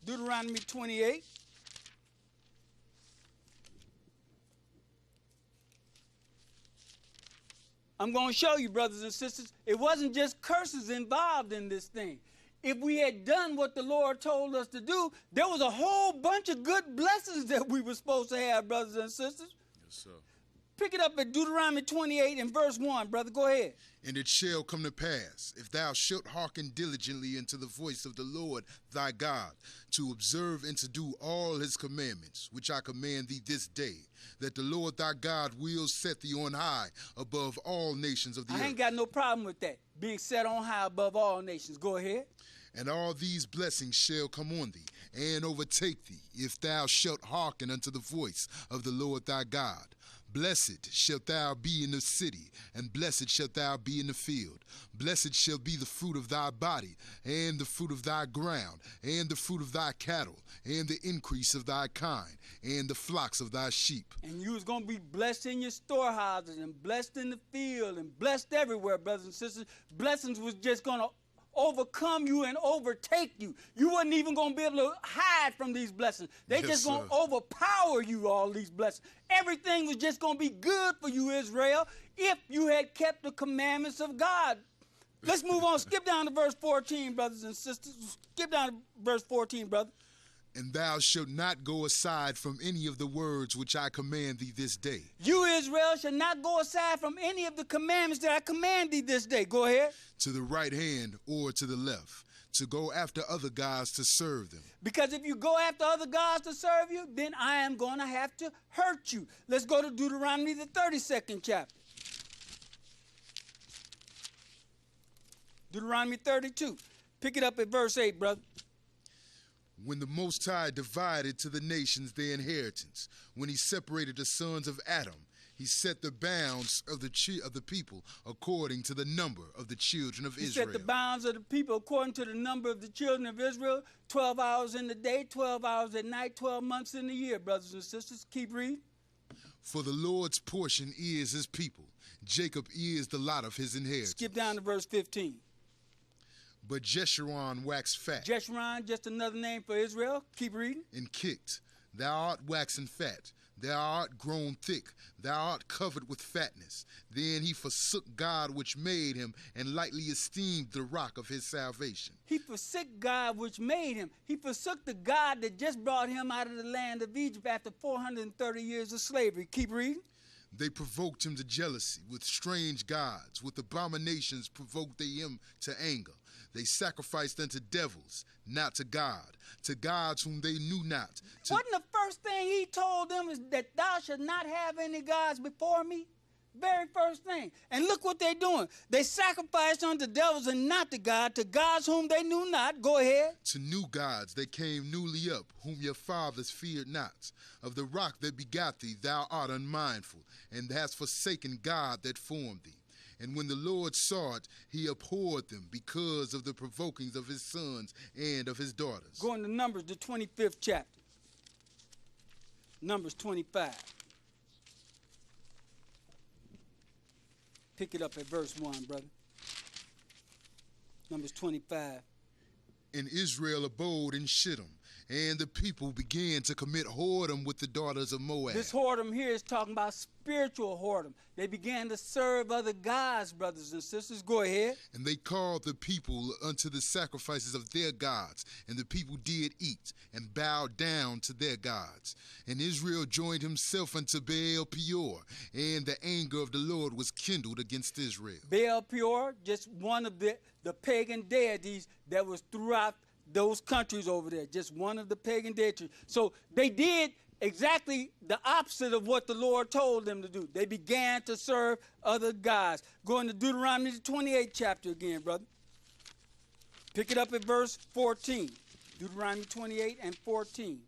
Deuteronomy 28. I'm going to show you, brothers and sisters, it wasn't just curses involved in this thing. If we had done what the Lord told us to do, there was a whole bunch of good blessings that we were supposed to have, brothers and sisters. Yes, sir. Pick it up at Deuteronomy 28 and verse 1, brother. Go ahead. And it shall come to pass, if thou shalt hearken diligently unto the voice of the Lord thy God, to observe and to do all his commandments, which I command thee this day, that the Lord thy God will set thee on high above all nations of the earth. I ain't got no problem with that, being set on high above all nations. Go ahead. And all these blessings shall come on thee, and overtake thee, if thou shalt hearken unto the voice of the Lord thy God. Blessed shalt thou be in the city, and blessed shalt thou be in the field. Blessed shall be the fruit of thy body, and the fruit of thy ground, and the fruit of thy cattle, and the increase of thy kind, and the flocks of thy sheep. And you was going to be blessed in your storehouses, and blessed in the field, and blessed everywhere, brothers and sisters. Blessings was just going to overcome you and overtake you. You wasn't even going to be able to hide from these blessings. They just going to overpower you, all these blessings. Everything was just going to be good for you, Israel, if you had kept the commandments of God, Let's move on. Skip down to verse 14, brothers and sisters. Skip down to verse 14, brother. And thou shalt not go aside from any of the words which I command thee this day. You, Israel, shall not go aside from any of the commandments that I command thee this day. Go ahead. To the right hand or to the left, to go after other gods to serve them. Because if you go after other gods to serve you, then I am going to have to hurt you. Let's go to Deuteronomy, the 32nd chapter. Deuteronomy 32. Pick it up at verse 8, brother. When the Most High divided to the nations their inheritance, when he separated the sons of Adam, he set the bounds of the people according to the number of the children of Israel. He set the bounds of the people according to the number of the children of Israel, 12 hours in the day, 12 hours at night, 12 months in the year, brothers and sisters. Keep reading. For the Lord's portion is his people. Jacob is the lot of his inheritance. Skip down to verse 15. But Jeshurun waxed fat. Jeshurun, just another name for Israel. Keep reading. And kicked. Thou art waxen fat. Thou art grown thick. Thou art covered with fatness. Then he forsook God which made him, and lightly esteemed the rock of his salvation. He forsook God which made him. He forsook the God that just brought him out of the land of Egypt after 430 years of slavery. Keep reading. They provoked him to jealousy with strange gods. With abominations provoked they him to anger. They sacrificed unto devils, not to God, to gods whom they knew not. Wasn't the first thing he told them is that thou should not have any gods before me? Very first thing. And look what they're doing. They sacrificed unto devils and not to God, to gods whom they knew not. Go ahead. To new gods they came newly up, whom your fathers feared not. Of the rock that begot thee thou art unmindful, and hast forsaken God that formed thee. And when the Lord saw it, he abhorred them because of the provokings of his sons and of his daughters. Going to Numbers, the 25th chapter. Numbers 25. Pick it up at verse 1, brother. Numbers 25. And Israel abode in Shittim, and the people began to commit whoredom with the daughters of Moab. This whoredom here is talking about spiritual whoredom. They began to serve other gods, brothers and sisters. Go ahead. And they called the people unto the sacrifices of their gods, and the people did eat, and bowed down to their gods. And Israel joined himself unto Baal Peor, and the anger of the Lord was kindled against Israel. Baal Peor, just one of the pagan deities that was throughout those countries over there, just one of the pagan deities. So they did exactly the opposite of what the Lord told them to do. They began to serve other gods. Going to Deuteronomy, the 28th chapter again, brother. Pick it up at verse 14. Deuteronomy 28 and 14.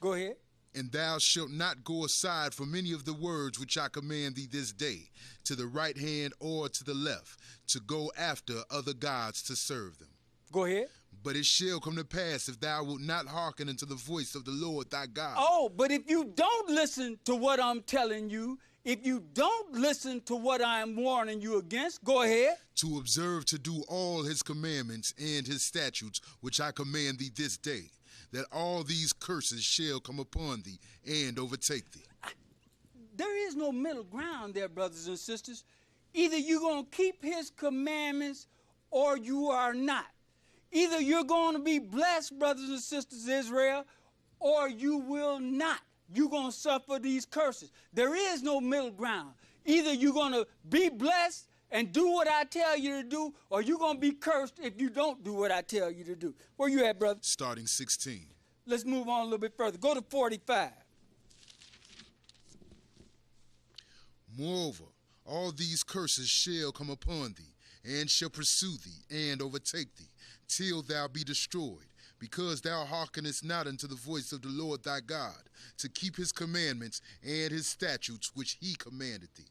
Go ahead. And thou shalt not go aside from any of the words which I command thee this day, to the right hand or to the left, to go after other gods to serve them. Go ahead. But it shall come to pass, if thou wilt not hearken unto the voice of the Lord thy God. Oh, but if you don't listen to what I'm telling you, if you don't listen to what I'm warning you against, go ahead. To observe to do all his commandments and his statutes, which I command thee this day, that all these curses shall come upon thee and overtake thee. There is no middle ground there, brothers and sisters. Either you're going to keep his commandments or you are not. Either you're going to be blessed, brothers and sisters, Israel, or you will not. You're going to suffer these curses. There is no middle ground. Either you're going to be blessed and do what I tell you to do, or you're going to be cursed if you don't do what I tell you to do. Where you at, brother? Starting 16. Let's move on a little bit further. Go to 45. Moreover, all these curses shall come upon thee, and shall pursue thee, and overtake thee, till thou be destroyed, because thou hearkenest not unto the voice of the Lord thy God, to keep his commandments and his statutes which he commanded thee.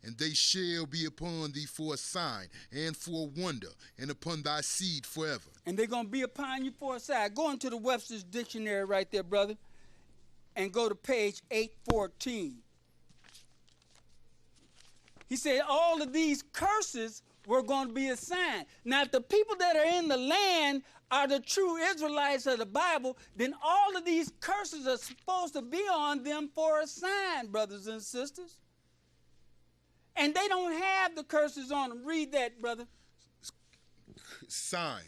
And they shall be upon thee for a sign and for a wonder, and upon thy seed forever. And they're going to be upon you for a sign. Go into the Webster's Dictionary right there, brother, and go to page 814. He said all of these curses were going to be a sign. Now, if the people that are in the land are the true Israelites of the Bible, then all of these curses are supposed to be on them for a sign, brothers and sisters. And they don't have the curses on them. Read that, brother. Sign.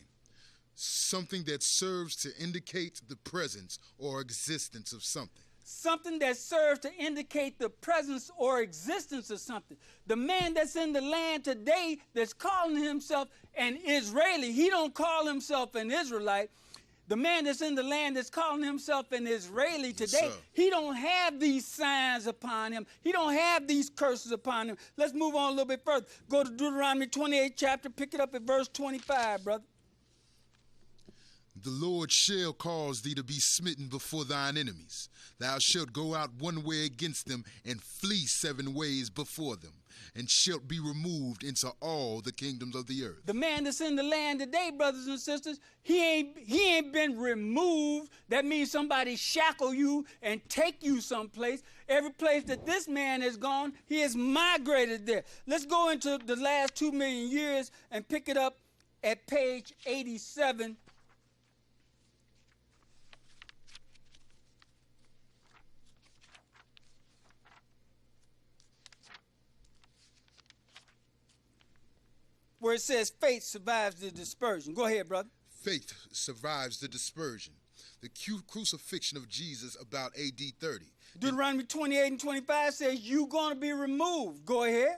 Something that serves to indicate the presence or existence of something. Something that serves to indicate the presence or existence of something. The man that's in the land today that's calling himself an Israeli, he don't call himself an Israelite. The man that's in the land that's calling himself an Israeli today, he don't have these signs upon him. He don't have these curses upon him. Let's move on a little bit further. Go to Deuteronomy 28 chapter, pick it up at verse 25, brother. The Lord shall cause thee to be smitten before thine enemies. Thou shalt go out one way against them, and flee 7 ways before them, and shalt be removed into all the kingdoms of the earth. The man that's in the land today, brothers and sisters, he ain't been removed. That means somebody shackle you and take you someplace. Every place that this man has gone, he has migrated there. Let's go into the last 2 million years and pick it up at page 87. Where it says faith survives the dispersion. Go ahead, brother. Faith survives the dispersion. The crucifixion of Jesus about AD 30. Deuteronomy 28 and 25 says you're going to be removed. Go ahead.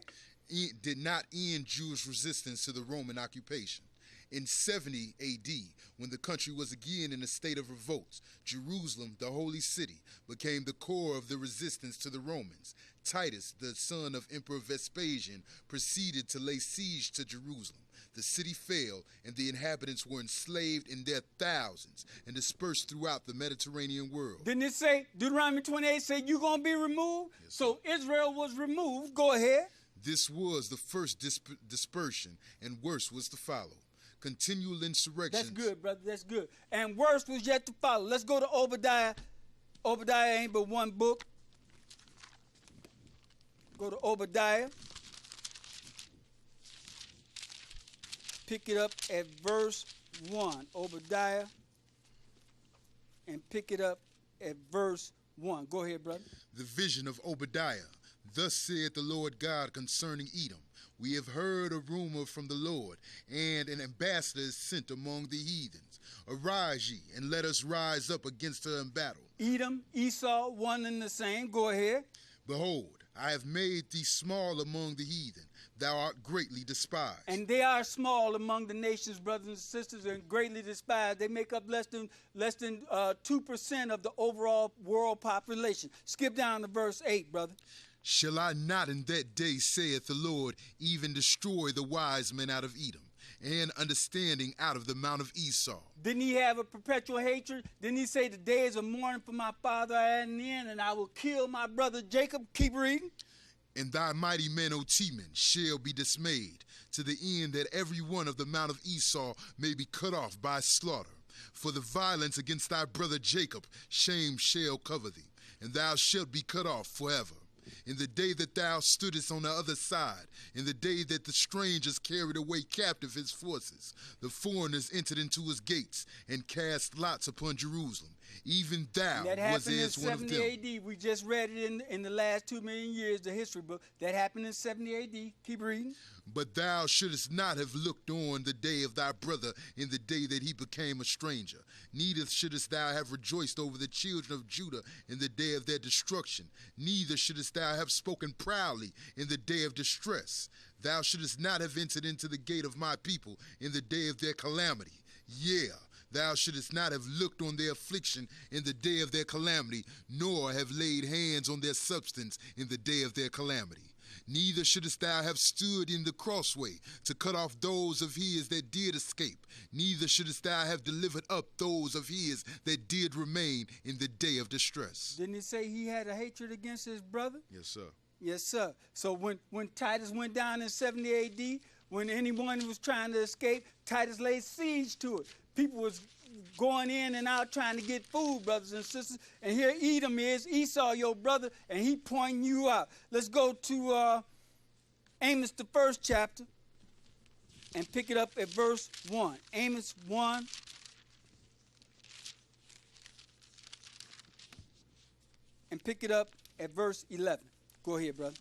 Did not end Jewish resistance to the Roman occupation. In 70 AD, when the country was again in a state of revolt, Jerusalem, the holy city, became the core of the resistance to the Romans. Titus, the son of Emperor Vespasian, proceeded to lay siege to Jerusalem. The city fell, and the inhabitants were enslaved in their thousands and dispersed throughout the Mediterranean world. Didn't it say, Deuteronomy 28 said you're going to be removed? Yes, so Israel was removed. Go ahead. This was the first dispersion, and worse was to follow. Continual insurrections. That's good, brother. That's good. And worse was yet to follow. Let's go to Obadiah. Obadiah ain't but one book. Go to Obadiah. Pick it up at verse 1. Obadiah. And pick it up at verse 1. Go ahead, brother. The vision of Obadiah. Thus saith the Lord God concerning Edom. We have heard a rumor from the Lord, and an ambassador is sent among the heathens. Arise ye, and let us rise up against her in battle. Edom, Esau, one and the same. Go ahead. Behold, I have made thee small among the heathen. Thou art greatly despised. And they are small among the nations, brothers and sisters, and greatly despised. They make up less than 2% of the overall world population. Skip down to verse 8, brother. Shall I not in that day, saith the Lord, even destroy the wise men out of Edom, and understanding out of the mount of Esau? Didn't he have a perpetual hatred? Didn't he say, the days of mourning for my father are at an end, and I will kill my brother Jacob? Keep reading. And thy mighty men, O Teman, shall be dismayed, to the end that every one of the mount of Esau may be cut off by slaughter. For the violence against thy brother Jacob, shame shall cover thee, and thou shalt be cut off forever. In the day that thou stoodest on the other side, in the day that the strangers carried away captive his forces, the foreigners entered into his gates and cast lots upon Jerusalem. Even thou was as one of them. That happened in 70 AD. We just read it in the last 2 million years, the history book. That happened in 70 AD. Keep reading. But thou shouldest not have looked on the day of thy brother in the day that he became a stranger. Neither shouldest thou have rejoiced over the children of Judah in the day of their destruction. Neither shouldest thou have spoken proudly in the day of distress. Thou shouldest not have entered into the gate of my people in the day of their calamity. Yeah, thou shouldest not have looked on their affliction in the day of their calamity, nor have laid hands on their substance in the day of their calamity. Neither shouldest thou have stood in the crossway to cut off those of his that did escape. Neither shouldest thou have delivered up those of his that did remain in the day of distress. Didn't he say he had a hatred against his brother? Yes, sir. Yes, sir. So when Titus went down in 70 AD, when anyone was trying to escape, Titus laid siege to it. People was going in and out trying to get food, brothers and sisters. And here Edom is, Esau, your brother, and he pointing you out. Let's go to Amos, the 1st chapter, and pick it up at verse 1. Amos 1. And pick it up at verse 11. Go ahead, brother.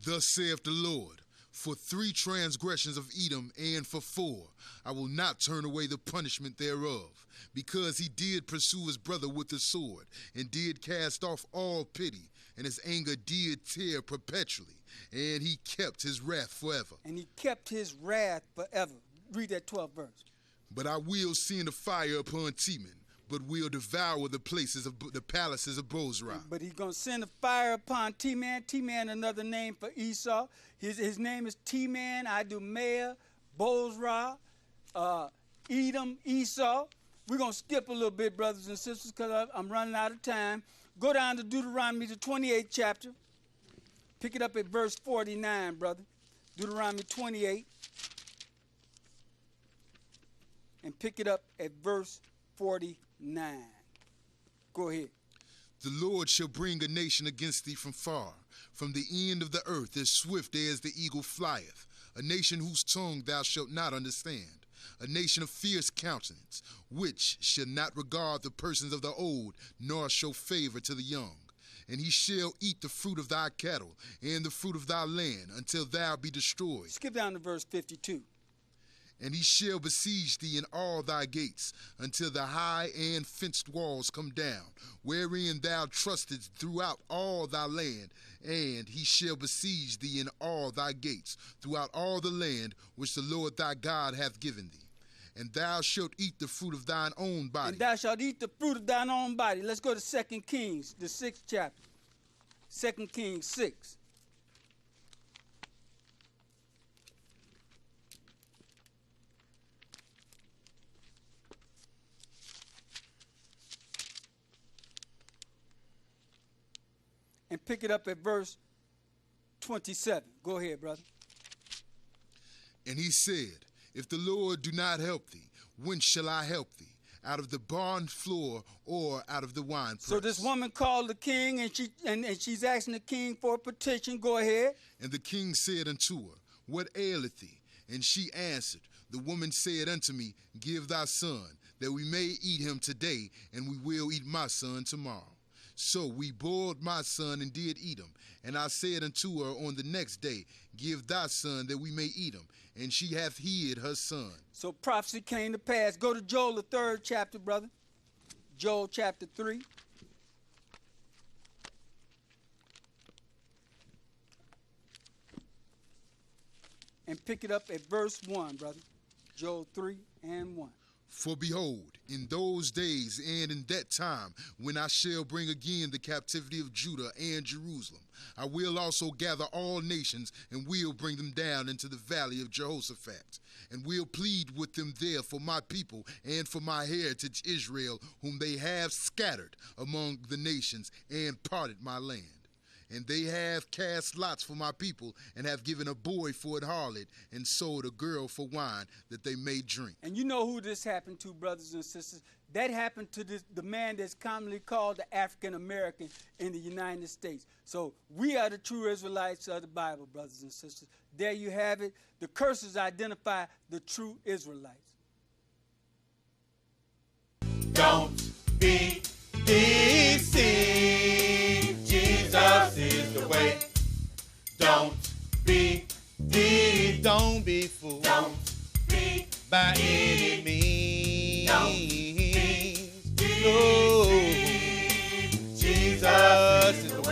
Thus saith the Lord, for 3 transgressions of Edom, and for 4, I will not turn away the punishment thereof, because he did pursue his brother with the sword, and did cast off all pity, and his anger did tear perpetually, and he kept his wrath forever. And he kept his wrath forever. Read that 12th verse. But I will send a fire upon Teman, but will devour the places of the palaces of Bozrah. But he's going to send a fire upon Teman. Teman, another name for Esau. His name is Teman, Idumea, Bozrah, Edom, Esau. We're going to skip a little bit, brothers and sisters, because I'm running out of time. Go down to Deuteronomy, the 28th chapter. Pick it up at verse 49, brother. Deuteronomy 28. And pick it up at verse 49. Go ahead. The Lord shall bring a nation against thee from far, from the end of the earth, as swift as the eagle flieth, a nation whose tongue thou shalt not understand, a nation of fierce countenance, which shall not regard the persons of the old, nor show favor to the young. And he shall eat the fruit of thy cattle, and the fruit of thy land, until thou be destroyed. Skip down to verse 52. And he shall besiege thee in all thy gates, until the high and fenced walls come down, wherein thou trustedst throughout all thy land. And he shall besiege thee in all thy gates, throughout all the land which the Lord thy God hath given thee. And thou shalt eat the fruit of thine own body. And thou shalt eat the fruit of thine own body. Let's go to 2 Kings, the 6th chapter. 2 Kings 6. And pick it up at verse 27. Go ahead, brother. And he said, if the Lord do not help thee, whence shall I help thee? Out of the barn floor or out of the winepress? So this woman called the king, and she's asking the king for a petition. Go ahead. And the king said unto her, what aileth thee? And she answered, the woman said unto me, give thy son, that we may eat him today, and we will eat my son tomorrow. So we boiled my son and did eat him. And I said unto her on the next day, give thy son that we may eat him. And she hath hid her son. So prophecy came to pass. Go to Joel, the 3rd chapter, brother. Joel chapter 3. And pick it up at verse 1, brother. Joel 3 and 1. For behold, in those days and in that time, when I shall bring again the captivity of Judah and Jerusalem, I will also gather all nations, and will bring them down into the valley of Jehoshaphat, and will plead with them there for my people and for my heritage Israel, whom they have scattered among the nations and parted my land. And they have cast lots for my people, and have given a boy for an harlot, and sold a girl for wine, that they may drink. And you know who this happened to, brothers and sisters? That happened to the man that's commonly called the African American in the United States. So we are the true Israelites of the Bible, brothers and sisters. There you have it. The curses identify the true Israelites. Don't be deceived. Jesus is the way. Don't be deceived. Don't be fooled. Don't be by any means. Don't be deceived. No. Jesus is the way.